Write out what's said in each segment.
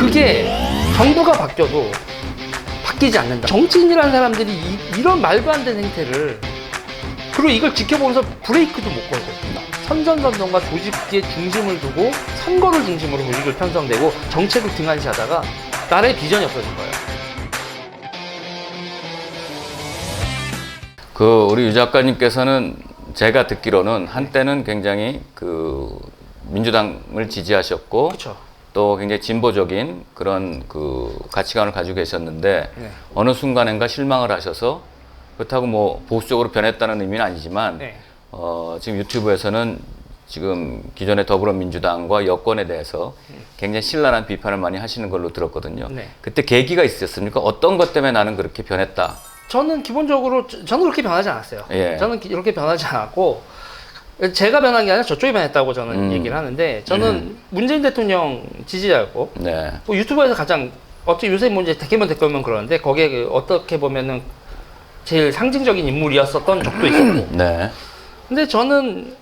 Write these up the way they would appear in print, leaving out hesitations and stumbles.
그게 정부가 바뀌어도 바뀌지 않는다. 정치인이라는 사람들이 이런 말도 안 되는 행태를, 그리고 이걸 지켜보면서 브레이크도 못 걸고 선전선동과 조직의 중심을 두고 선거를 중심으로 조직을 편성되고 정책을 등한시하다가 나라의 비전이 없어진 거예요. 우리 유 작가님께서는 제가 듣기로는 한때는 굉장히 민주당을 지지하셨고, 그렇죠. 또 굉장히 진보적인 그런 가치관을 가지고 계셨는데, 네. 어느 순간인가 실망을 하셔서, 그렇다고 뭐 보수적으로 변했다는 의미는 아니지만, 네. 지금 유튜브에서는 지금 기존의 더불어민주당과 여권에 대해서 굉장히 신랄한 비판을 많이 하시는 걸로 들었거든요. 네. 그때 계기가 있으셨습니까? 어떤 것 때문에 나는 그렇게 변했다? 저는 기본적으로 저는 그렇게 변하지 않았어요. 예. 저는 이렇게 변하지 않았고, 제가 변한 게 아니라 저쪽이 변했다고 저는 얘기를 하는데, 저는 문재인 대통령 지지자였고, 네. 뭐 유튜브에서 가장 어떻게 요새 뭐 이제 댓글면 그러는데, 거기에 어떻게 보면은 제일 상징적인 인물이었었던 적도 있었고. 네. 근데 저는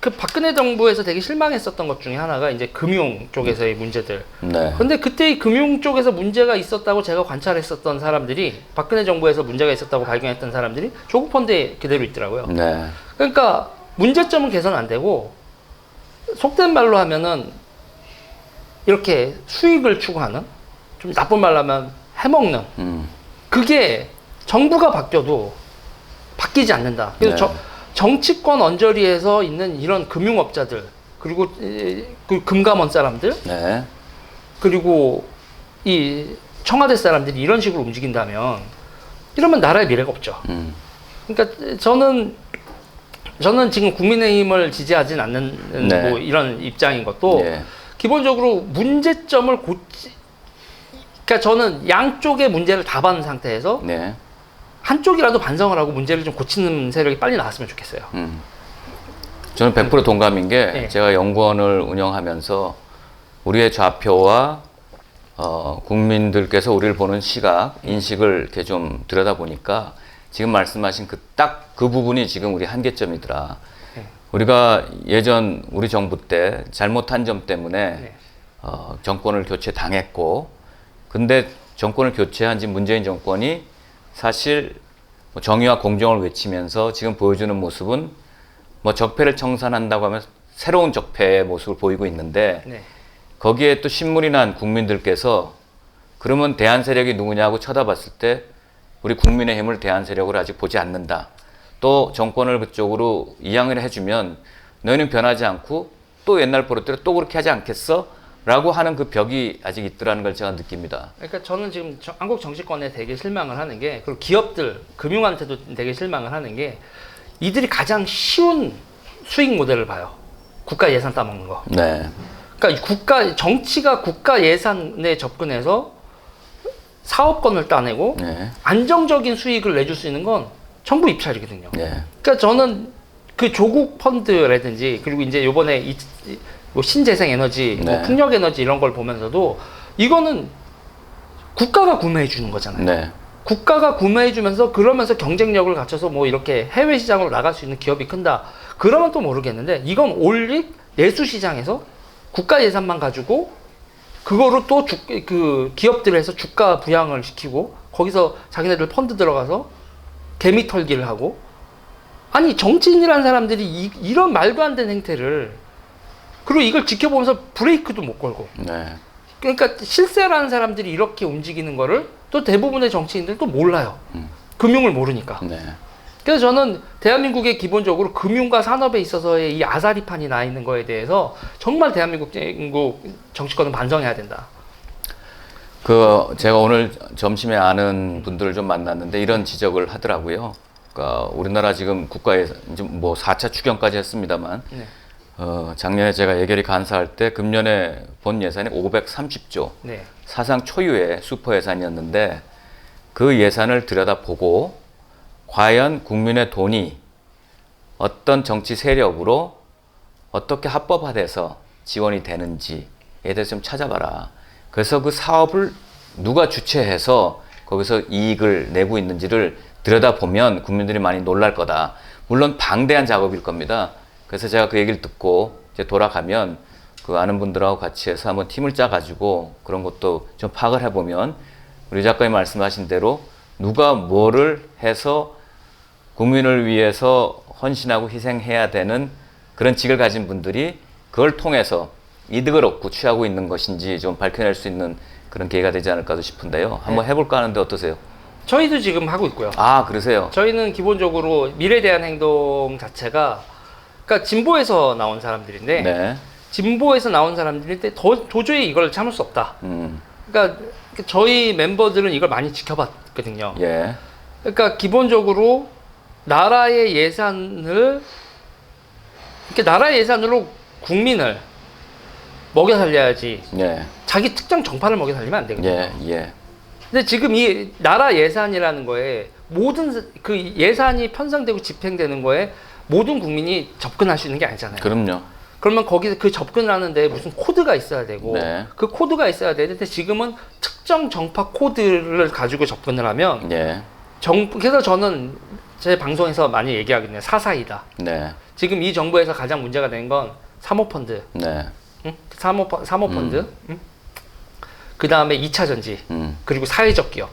그 박근혜 정부에서 되게 실망했었던 것 중에 하나가 이제 금융 쪽에서의 문제들. 네. 근데 그때 이 금융 쪽에서 문제가 있었다고 제가 관찰했었던 사람들이, 박근혜 정부에서 문제가 있었다고 발견했던 사람들이 조국 펀드에 그대로 있더라고요. 네. 그러니까 문제점은 개선 안 되고, 속된 말로 하면은 이렇게 수익을 추구하는, 좀 나쁜 말로 하면 해먹는, 그게 정부가 바뀌어도 바뀌지 않는다. 그래서 네. 정치권 언저리에서 있는 이런 금융업자들, 그리고 그 금감원 사람들, 네. 그리고 이 청와대 사람들이 이런 식으로 움직인다면, 이러면 나라의 미래가 없죠. 그러니까 저는 지금 국민의힘을 지지하진 않는 네. 뭐 이런 입장인 것도, 네. 기본적으로 문제점을 그러니까 저는 양쪽의 문제를 다 받은 상태에서 네. 한쪽이라도 반성을 하고 문제를 좀 고치는 세력이 빨리 나왔으면 좋겠어요. 저는 100% 동감인 게, 네. 제가 연구원을 운영하면서 우리의 좌표와 국민들께서 우리를 보는 시각, 인식을 이렇게 좀 들여다보니까 지금 말씀하신 딱 그 부분이 지금 우리 한계점이더라. 네. 우리가 예전 우리 정부 때 잘못한 점 때문에 네. 정권을 교체 당했고, 근데 정권을 교체한 지 문재인 정권이 사실 정의와 공정을 외치면서 지금 보여주는 모습은 뭐 적폐를 청산한다고 하면 새로운 적폐의 모습을 보이고 있는데, 네. 거기에 또 신물이 난 국민들께서 그러면 대안 세력이 누구냐고 쳐다봤을 때 우리 국민의힘을 대안 세력으로 아직 보지 않는다. 또 정권을 그쪽으로 이양을 해주면 너희는 변하지 않고 또 옛날 버릇대로 또 그렇게 하지 않겠어? 라고 하는 그 벽이 아직 있더라는 걸 제가 느낍니다. 그러니까 저는 지금 한국 정치권에 되게 실망을 하는 게, 그리고 기업들, 금융한테도 되게 실망을 하는 게, 이들이 가장 쉬운 수익 모델을 봐요. 국가 예산 따먹는 거. 네. 그러니까 정치가 국가 예산에 접근해서 사업권을 따내고 네. 안정적인 수익을 내줄 수 있는 건 정부 입찰이거든요. 네. 그러니까 저는 그 조국 펀드라든지, 그리고 이제 요번에 뭐 신재생 에너지, 네. 뭐 풍력 에너지 이런 걸 보면서도 이거는 국가가 구매해 주는 거잖아요. 네. 국가가 구매해 주면서, 그러면서 경쟁력을 갖춰서 뭐 이렇게 해외 시장으로 나갈 수 있는 기업이 큰다. 그러면 또 모르겠는데, 이건 올리 내수 시장에서 국가 예산만 가지고 그거로 또 기업들에서 주가 부양을 시키고, 거기서 자기네들 펀드 들어가서 개미 털기를 하고, 아니 정치인이라는 사람들이 이런 말도 안 되는 행태를, 그리고 이걸 지켜보면서 브레이크도 못 걸고, 네. 그러니까 실세라는 사람들이 이렇게 움직이는 거를 또 대부분의 정치인들도 몰라요. 금융을 모르니까. 네. 그래서 저는 대한민국의 기본적으로 금융과 산업에 있어서의 이 아사리판이 나 있는 거에 대해서 정말 대한민국 정치권은 반성해야 된다. 제가 오늘 점심에 아는 분들을 좀 만났는데 이런 지적을 하더라고요. 그러니까 우리나라 지금 국가에 이제 뭐 4차 추경까지 했습니다만, 네. 작년에 제가 예결위 간사할 때 금년에 본 예산이 530조, 네. 사상 초유의 슈퍼 예산이었는데, 그 예산을 들여다보고 과연 국민의 돈이 어떤 정치 세력으로 어떻게 합법화돼서 지원이 되는지에 대해서 좀 찾아봐라. 그래서 그 사업을 누가 주최해서 거기서 이익을 내고 있는지를 들여다보면 국민들이 많이 놀랄 거다. 물론 방대한 작업일 겁니다. 그래서 제가 그 얘기를 듣고 이제 돌아가면 그 아는 분들하고 같이 해서 한번 팀을 짜가지고 그런 것도 좀 파악을 해보면 우리 작가님 말씀하신 대로 누가 뭐를 해서 국민을 위해서 헌신하고 희생해야 되는 그런 직을 가진 분들이 그걸 통해서 이득을 얻고 취하고 있는 것인지 좀 밝혀낼 수 있는 그런 기회가 되지 않을까 싶은데요. 한번 해볼까 하는데 어떠세요? 저희도 지금 하고 있고요. 아, 그러세요? 저희는 기본적으로 미래에 대한 행동 자체가 그러니까 진보에서 나온 사람들인데 네. 진보에서 나온 사람들인데 도저히 이걸 참을 수 없다. 그러니까 저희 멤버들은 이걸 많이 지켜봤거든요. 예. 그러니까 기본적으로 나라의 예산을 이렇게 나라의 예산으로 국민을 먹여 살려야지 예. 자기 특정 정파를 먹여 살리면 안 되거든요. 예. 예. 근데 지금 이 나라 예산이라는 거에 모든 그 예산이 편성되고 집행되는 거에 모든 국민이 접근할 수 있는 게 아니잖아요. 그럼요. 그러면 거기서 그 접근을 하는데 무슨 코드가 있어야 되고 네. 그 코드가 있어야 되는데 지금은 특정 정파 코드를 가지고 접근을 하면 예. 그래서 저는 제 방송에서 많이 얘기하거든요. 사사이다. 네. 지금 이 정부에서 가장 문제가 된 건 사모펀드, 네. 응? 사모펀드, 응? 그 다음에 2차 전지, 그리고 사회적 기업.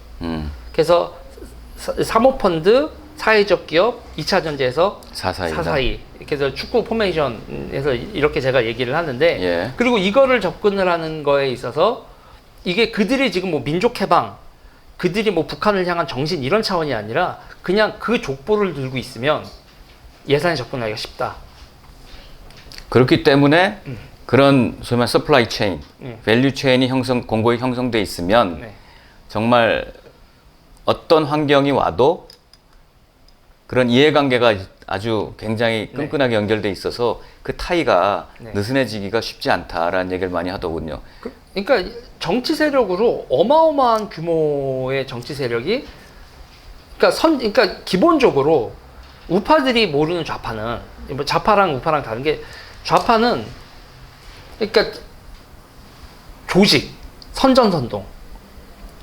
그래서 사모펀드, 사회적 기업, 2차 전지에서 사사이다. 사사이. 그래서 축구 포메이션에서 이렇게 제가 얘기를 하는데, 예. 그리고 이거를 접근을 하는 거에 있어서 이게 그들이 지금 뭐 민족 해방, 그들이 뭐 북한을 향한 정신 이런 차원이 아니라 그냥 그 족보를 들고 있으면 예산에 접근하기가 쉽다. 그렇기 때문에 그런 소위 말해 서플라이 체인, 밸류 체인이 공고히 형성돼 있으면 네. 정말 어떤 환경이 와도 그런 이해관계가 아주 굉장히 끈끈하게 연결돼 있어서 그 타이가 네. 느슨해지기가 쉽지 않다라는 얘기를 많이 하더군요. 그러니까 정치 세력으로 어마어마한 규모의 정치 세력이 그러니까 기본적으로 우파들이 모르는 좌파는 뭐 좌파랑 우파랑 다른 게 좌파는 그러니까 조직, 선전선동.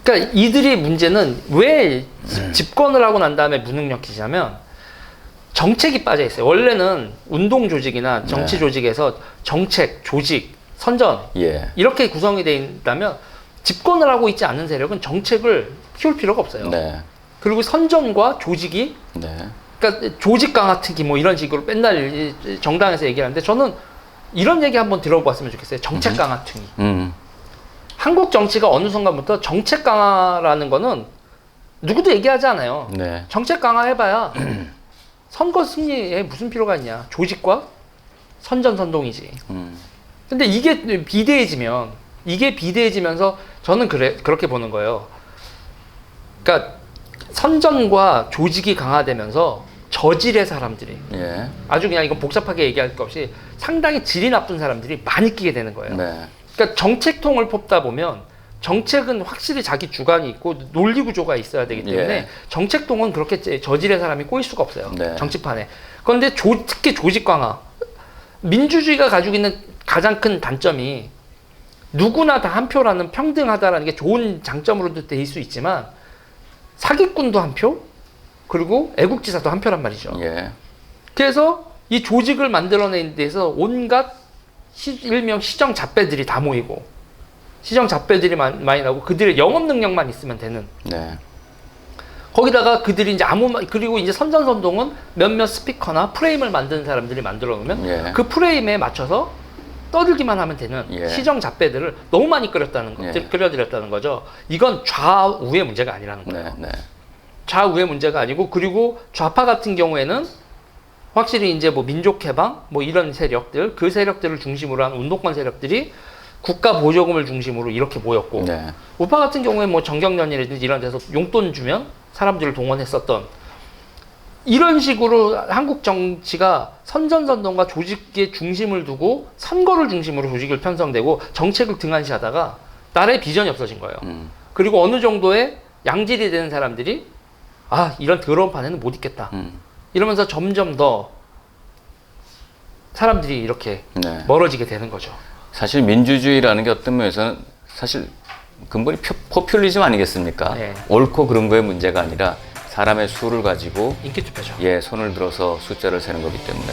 그러니까 이들의 문제는 왜 집권을 하고 난 다음에 무능력해지냐면 정책이 빠져 있어요. 원래는 운동 조직이나 정치 네. 조직에서 정책, 조직, 선전 예. 이렇게 구성이 되어 있다면 집권을 하고 있지 않은 세력은 정책을 키울 필요가 없어요. 네. 그리고 선전과 조직이 네. 그러니까 조직 강화 특위 뭐 이런 식으로 맨날 이 정당에서 얘기하는데 저는 이런 얘기 한번 들어봤으면 좋겠어요. 정책 강화 특위. 한국 정치가 어느 순간부터 정책 강화라는 거는 누구도 얘기하지 않아요. 네. 정책 강화 해봐야 선거 승리에 무슨 필요가 있냐. 조직과 선전선동이지. 근데 이게 비대해지면서 저는 그렇게 보는 거예요. 그러니까 선전과 조직이 강화되면서 저질의 사람들이 예. 아주 그냥 이거 복잡하게 얘기할 것 없이 상당히 질이 나쁜 사람들이 많이 끼게 되는 거예요. 네. 그러니까 정책통을 뽑다 보면 정책은 확실히 자기 주관이 있고 논리 구조가 있어야 되기 때문에 예. 정책통은 그렇게 저질의 사람이 꼬일 수가 없어요. 네. 정치판에. 그런데 특히 조직 강화. 민주주의가 가지고 있는 가장 큰 단점이 누구나 다 한 표라는 평등하다라는 게 좋은 장점으로도 될 수 있지만 사기꾼도 한 표, 그리고 애국지사도 한 표란 말이죠. 예. 그래서 이 조직을 만들어내는 데서 온갖 일명 시정 잡배들이 다 모이고 시정 잡배들이 많이 나오고 그들의 영업 능력만 있으면 되는. 네. 거기다가 그들이 이제 그리고 이제 선전선동은 몇몇 스피커나 프레임을 만드는 사람들이 만들어 놓으면 예. 그 프레임에 맞춰서 떠들기만 하면 되는 예. 시정 잡배들을 너무 많이 끌어들였다는 거죠. 이건 좌우의 문제가 아니라는 거예요. 네. 네. 좌우의 문제가 아니고 그리고 좌파 같은 경우에는 확실히 이제 뭐 민족해방 뭐 이런 세력들 그 세력들을 중심으로 한 운동권 세력들이 국가 보조금을 중심으로 이렇게 모였고 네. 우파 같은 경우에 뭐 정경련이라든지 이런 데서 용돈 주면 사람들을 동원했었던 이런 식으로 한국 정치가 선전선동과 조직의 중심을 두고 선거를 중심으로 조직을 편성되고 정책을 등한시하다가 나라의 비전이 없어진 거예요. 그리고 어느 정도의 양질이 되는 사람들이 이런 더러운 판에는 못 있겠다. 이러면서 점점 더 사람들이 이렇게 네. 멀어지게 되는 거죠. 사실 민주주의라는 게 어떤 면에서는 사실 근본이 포퓰리즘 아니겠습니까? 네. 옳고 그런 거의 문제가 아니라 사람의 수를 가지고 인기 투표죠. 손을 들어서 숫자를 세는 거기 때문에